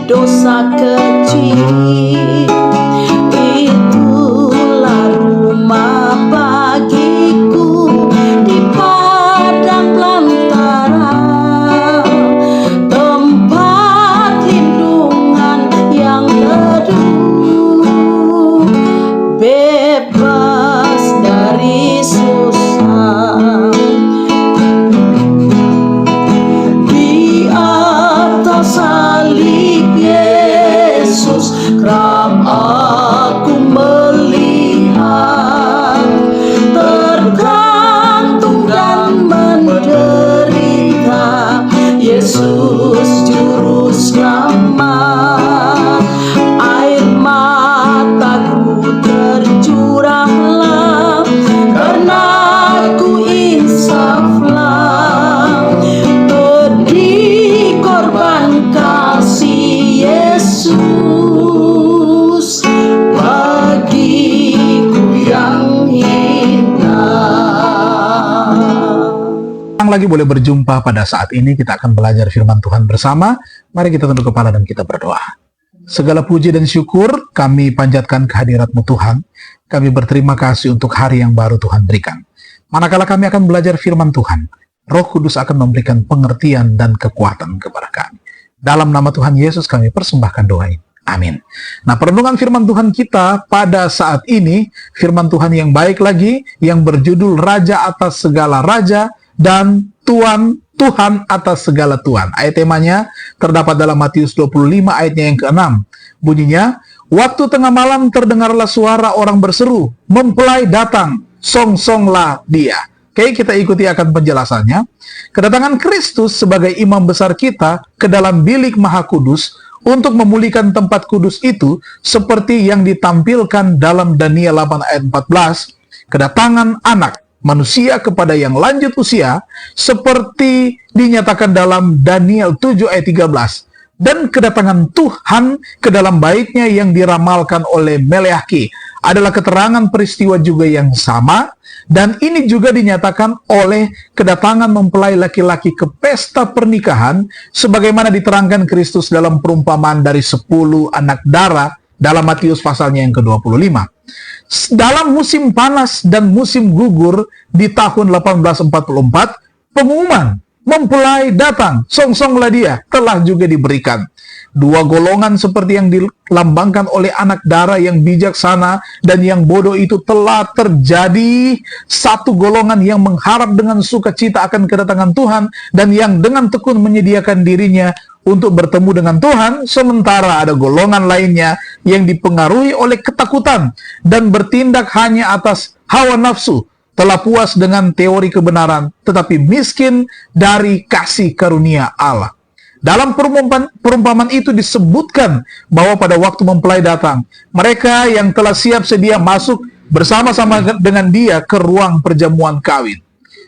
dosa kecil, itulah rumah bagiku di padang belantara, tempat lindungan yang teduh, bebas dari susah. Di atas salib Yesus kerap aku melihat, tergantung dan menderita, Yesus juru selamat. Air mataku tercurahlah karena ku insaflah, pedih korban kasih Yesus bagiku yang indah. Lagi boleh berjumpa pada saat ini. Kita akan belajar firman Tuhan bersama. Mari kita tunduk kepala dan kita berdoa. Segala puji dan syukur kami panjatkan kehadirat-Mu Tuhan. Kami berterima kasih untuk hari yang baru Tuhan berikan. Manakala kami akan belajar firman Tuhan, Roh Kudus akan memberikan pengertian dan kekuatan kepada kami. Dalam nama Tuhan Yesus kami persembahkan doa ini. Amin. Nah, perenungan firman Tuhan kita pada saat ini, firman Tuhan yang baik lagi, yang berjudul Raja atas segala raja dan Tuhan atas segala Tuhan. Ayat temanya terdapat dalam Matius 25 ayatnya yang ke-6. Bunyinya, waktu tengah malam terdengarlah suara orang berseru, mempelai datang, song-songlah dia. Oke, kita ikuti akan penjelasannya. Kedatangan Kristus sebagai imam besar kita ke dalam bilik Maha Kudus untuk memulihkan tempat kudus itu seperti yang ditampilkan dalam Daniel 8 ayat 14. Kedatangan anak manusia kepada yang lanjut usia seperti dinyatakan dalam Daniel 7 ayat 13. Dan kedatangan Tuhan ke dalam baitnya yang diramalkan oleh Meleaki adalah keterangan peristiwa juga yang sama, dan ini juga dinyatakan oleh kedatangan mempelai laki-laki ke pesta pernikahan sebagaimana diterangkan Kristus dalam perumpamaan dari 10 anak darah dalam Matius pasalnya yang ke-25. Dalam musim panas dan musim gugur di tahun 1844, pengumuman mempelai datang, song-songlah dia, telah juga diberikan. Dua golongan seperti yang dilambangkan oleh anak darah yang bijaksana dan yang bodoh itu telah terjadi. Satu golongan yang mengharap dengan sukacita akan kedatangan Tuhan dan yang dengan tekun menyediakan dirinya untuk bertemu dengan Tuhan, sementara ada golongan lainnya yang dipengaruhi oleh ketakutan dan bertindak hanya atas hawa nafsu, telah puas dengan teori kebenaran, tetapi miskin dari kasih karunia Allah. Dalam perumpamaan itu disebutkan bahwa pada waktu mempelai datang, mereka yang telah siap sedia masuk bersama-sama dengan dia ke ruang perjamuan kawin.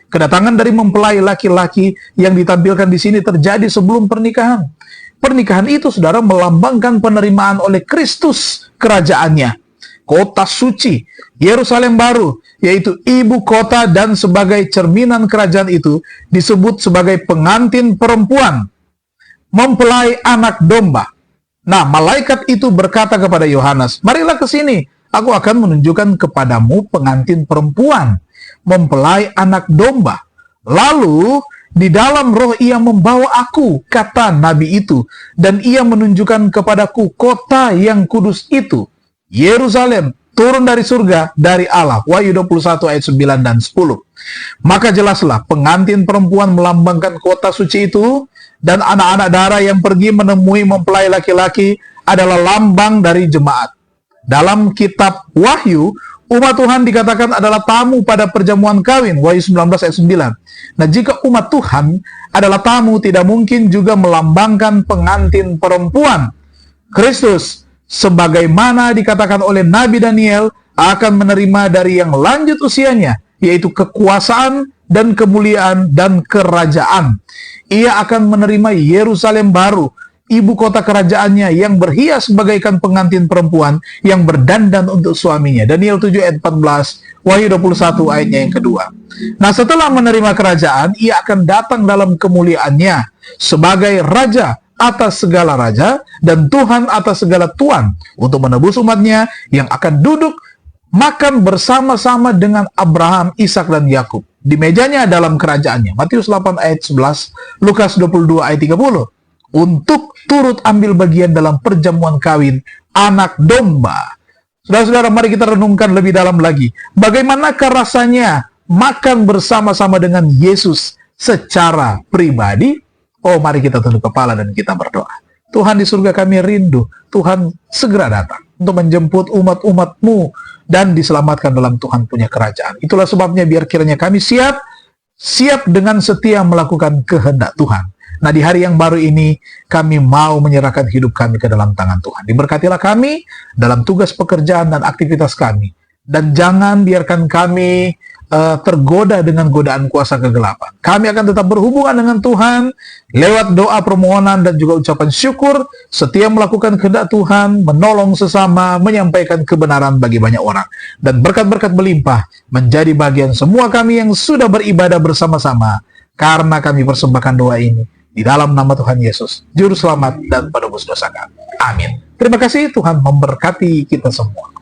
Kedatangan dari mempelai laki-laki yang ditampilkan di sini terjadi sebelum pernikahan. Pernikahan itu, saudara, melambangkan penerimaan oleh Kristus kerajaannya. Kota suci, Yerusalem baru, yaitu ibu kota dan sebagai cerminan kerajaan itu, disebut sebagai pengantin perempuan, mempelai anak domba. Nah, malaikat itu berkata kepada Yohanes, marilah ke sini, aku akan menunjukkan kepadamu pengantin perempuan, mempelai anak domba. Lalu, di dalam roh ia membawa aku, kata nabi itu, dan ia menunjukkan kepadaku kota yang kudus itu, Yerusalem, turun dari surga, dari Allah. Wahyu 21 ayat 9 dan 10. Maka jelaslah pengantin perempuan melambangkan kota suci itu, dan anak-anak darah yang pergi menemui mempelai laki-laki adalah lambang dari jemaat. Dalam kitab Wahyu, umat Tuhan dikatakan adalah tamu pada perjamuan kawin, Wahyu 19 ayat 9. Nah, jika umat Tuhan adalah tamu, tidak mungkin juga melambangkan pengantin perempuan. Kristus, sebagaimana dikatakan oleh Nabi Daniel, akan menerima dari yang lanjut usianya, yaitu kekuasaan dan kemuliaan dan kerajaan. Ia akan menerima Yerusalem baru, ibu kota kerajaannya yang berhias bagaikan pengantin perempuan yang berdandan untuk suaminya. Daniel 7 ayat 14, Wahyu 21 ayatnya yang kedua. Nah, setelah menerima kerajaan, ia akan datang dalam kemuliaannya sebagai raja atas segala raja dan Tuhan atas segala tuan untuk menebus umatnya yang akan duduk makan bersama-sama dengan Abraham, Ishak dan Yakub di mejanya dalam kerajaannya. Matius 8 ayat 11, Lukas 22 ayat 30. Untuk turut ambil bagian dalam perjamuan kawin anak domba. Saudara-saudara, mari kita renungkan lebih dalam lagi. Bagaimanakah rasanya makan bersama-sama dengan Yesus secara pribadi? Oh, mari kita tunduk kepala dan kita berdoa. Tuhan, di surga kami rindu Tuhan segera datang untuk menjemput umat-umat-Mu dan diselamatkan dalam Tuhan punya kerajaan. Itulah sebabnya biar kiranya kami siap dengan setia melakukan kehendak Tuhan. Nah, di hari yang baru ini kami mau menyerahkan hidup kami ke dalam tangan Tuhan. Diberkatilah kami dalam tugas pekerjaan dan aktivitas kami. Dan jangan biarkan kami tergoda dengan godaan kuasa kegelapan. Kami akan tetap berhubungan dengan Tuhan lewat doa permohonan dan juga ucapan syukur, setia melakukan kehendak Tuhan, menolong sesama, menyampaikan kebenaran bagi banyak orang. Dan berkat-berkat berlimpah menjadi bagian semua kami yang sudah beribadah bersama-sama, karena kami persembahkan doa ini di dalam nama Tuhan Yesus, Juru Selamat dan Penebus dosa kami. Amin. Terima kasih, Tuhan memberkati kita semua.